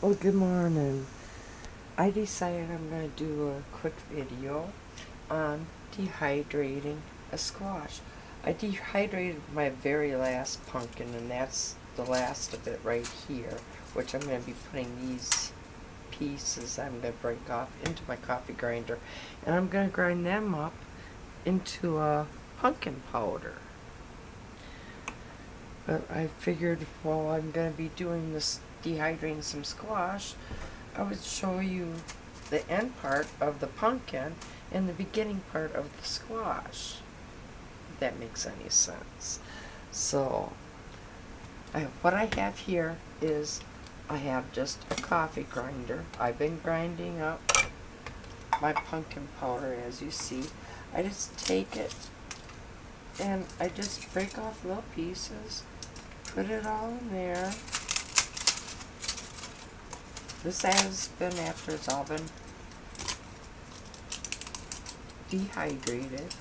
Well, good morning. I decided I'm going to do a quick video on dehydrating a squash. I dehydrated my very last pumpkin, and that's the last of it right here, which I'm going to be putting these pieces I'm going to break off into my coffee grinder, and I'm going to grind them up into a pumpkin powder. But I figured while I'm going to be doing this, dehydrating some squash, I would show you the end part of the pumpkin and the beginning part of the squash, if that makes any sense. So, what I have here is I have just a coffee grinder. I've been grinding up my pumpkin powder, as you see. I just take it and I just break off little pieces, put it all in there. This has been after it's all been dehydrated.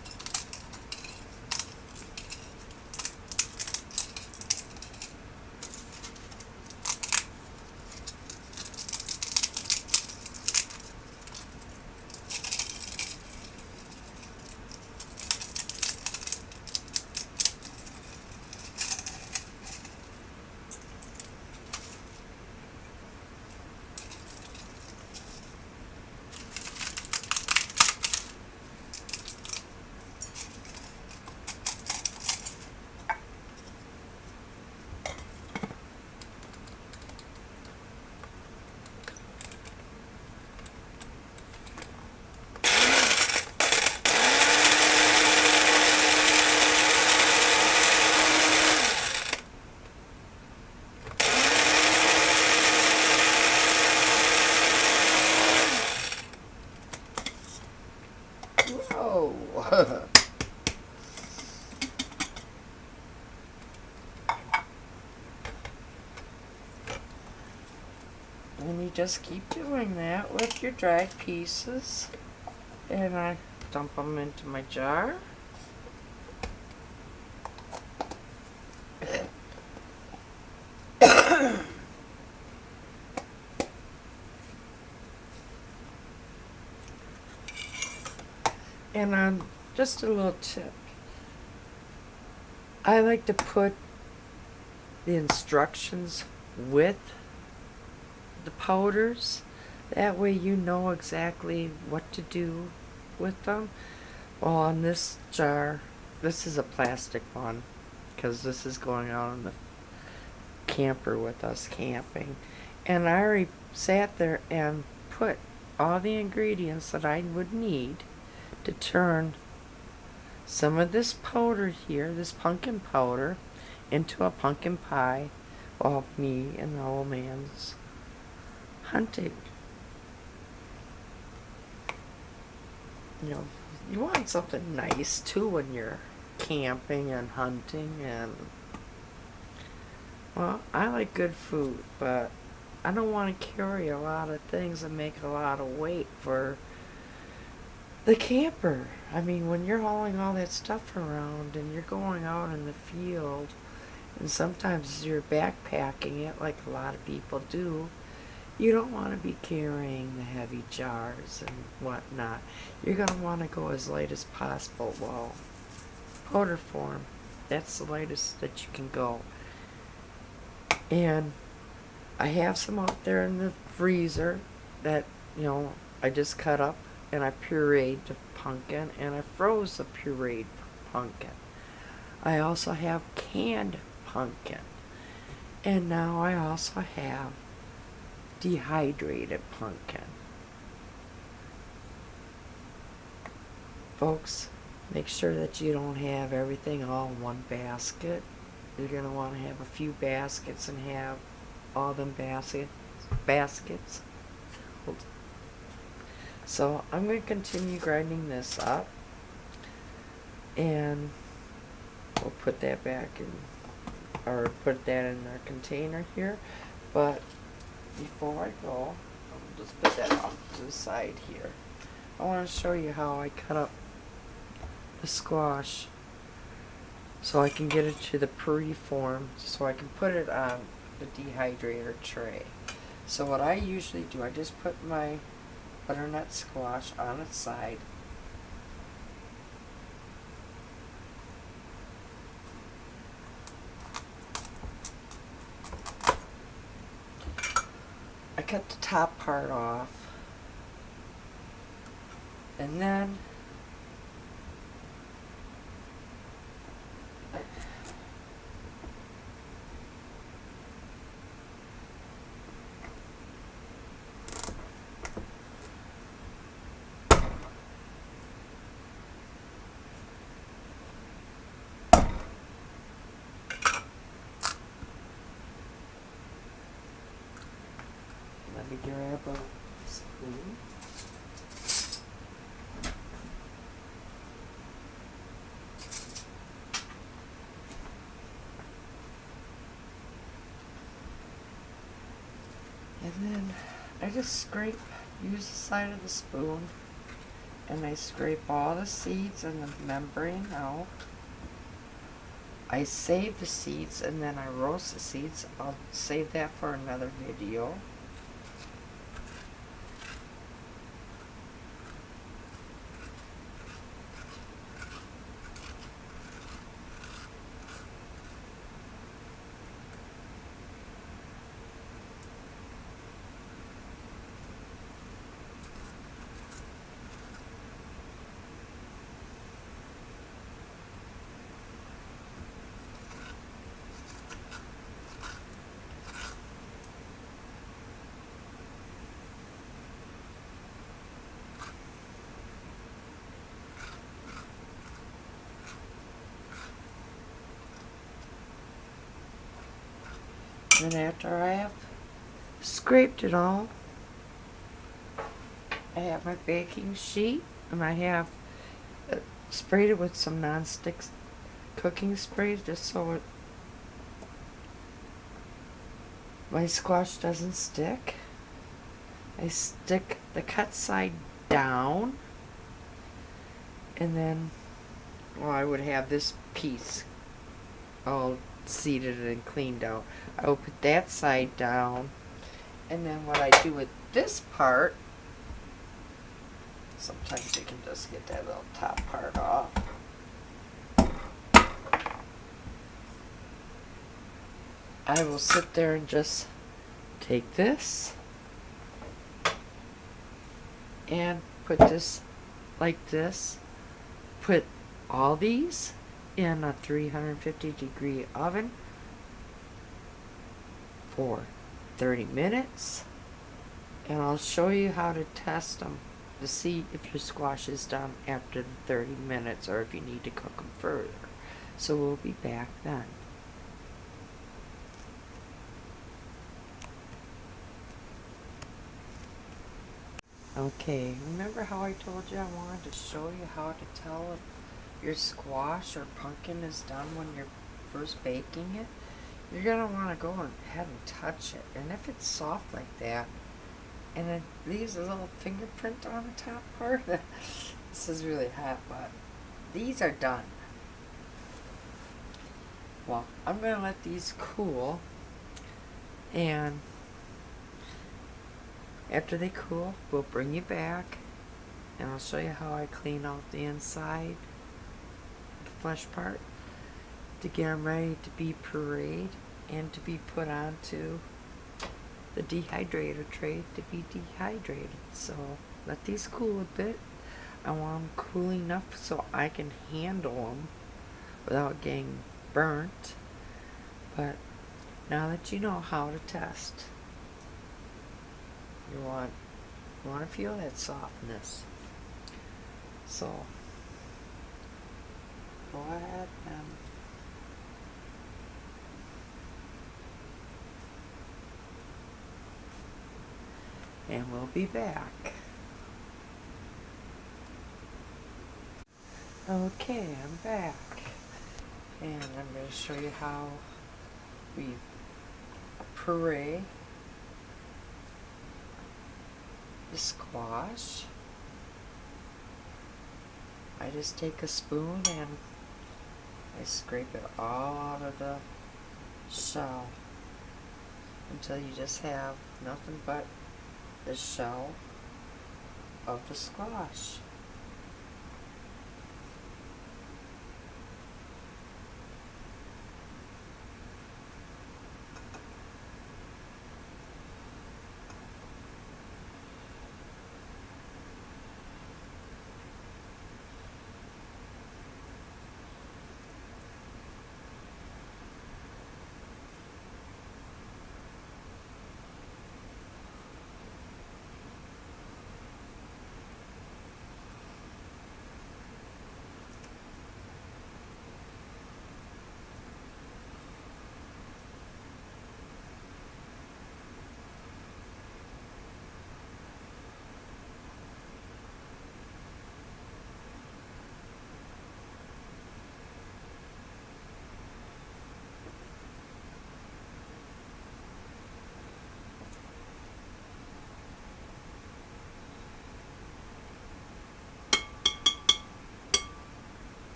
Whoa! And you just keep doing that with your dried pieces. And I dump them into my jar. And just a little tip. I like to put the instructions with the powders. That way you know exactly what to do with them. Well, on this jar, this is a plastic one because this is going out in the camper with us camping. And I already sat there and put all the ingredients that I would need to turn some of this powder here, this pumpkin powder, into a pumpkin pie while me and the old man's hunting. You know, you want something nice too when you're camping and hunting, and well, I like good food, but I don't want to carry a lot of things and make a lot of weight for the camper. I mean, when you're hauling all that stuff around and you're going out in the field, and sometimes you're backpacking it like a lot of people do, you don't want to be carrying the heavy jars and whatnot. You're going to want to go as light as possible. Well, powder form, that's the lightest that you can go. And I have some out there in the freezer that, I just cut up and I pureed the pumpkin and I froze the pureed pumpkin. I also have canned pumpkin. And now I also have dehydrated pumpkin. Folks, make sure that you don't have everything all in one basket. You're going to want to have a few baskets and have all them baskets filled. So I'm going to continue grinding this up, and we'll put that back in, or put that in our container here. But before I go, I'll just put that off to the side here. I want to show you how I cut up the squash so I can get it to the puree form, so I can put it on the dehydrator tray. So what I usually do, I just put my butternut squash on its side. I cut the top part off. And then let me grab a spoon. And then I just scrape, use the side of the spoon, and I scrape all the seeds and the membrane out. I save the seeds and then I roast the seeds. I'll save that for another video. And after I have scraped it all, I have my baking sheet and I have sprayed it with some non-stick cooking spray just so my squash doesn't stick. I stick the cut side down, and then, well, I would have this piece all seeded and cleaned out. I will put that side down, and then what I do with this part, sometimes you can just get that little top part off. I will sit there and just take this and put this like this. Put all these in a 350-degree oven for 30 minutes. And I'll show you how to test them to see if your squash is done after the 30 minutes or if you need to cook them further. So we'll be back then. Okay, remember how I told you I wanted to show you how to tell if your squash or pumpkin is done when you're first baking it? You're going to want to go ahead and touch it. And if it's soft like that, and it leaves a little fingerprint on the top part, this is really hot, but these are done. Well, I'm going to let these cool, and after they cool, we'll bring you back, and I'll show you how I clean out the inside, the flesh part, to get them ready to be pureed and to be put onto the dehydrator tray to be dehydrated. So let these cool a bit. I want them cool enough so I can handle them without getting burnt. But now that you know how to test, you want to feel that softness. So go ahead and we'll be back. Okay, I'm back, and I'm going to show you how we puree the squash. I just take a spoon and I scrape it all out of the shell. until you just have nothing but the shell of the squash.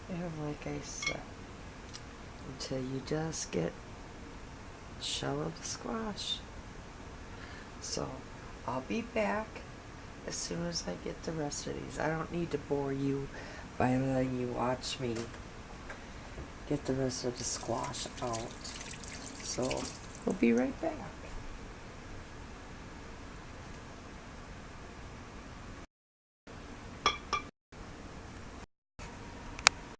Yeah, like I said, until you just get the shell of the squash. So I'll be back as soon as I get the rest of these. I don't need to bore you by letting you watch me get the rest of the squash out. So we'll be right back.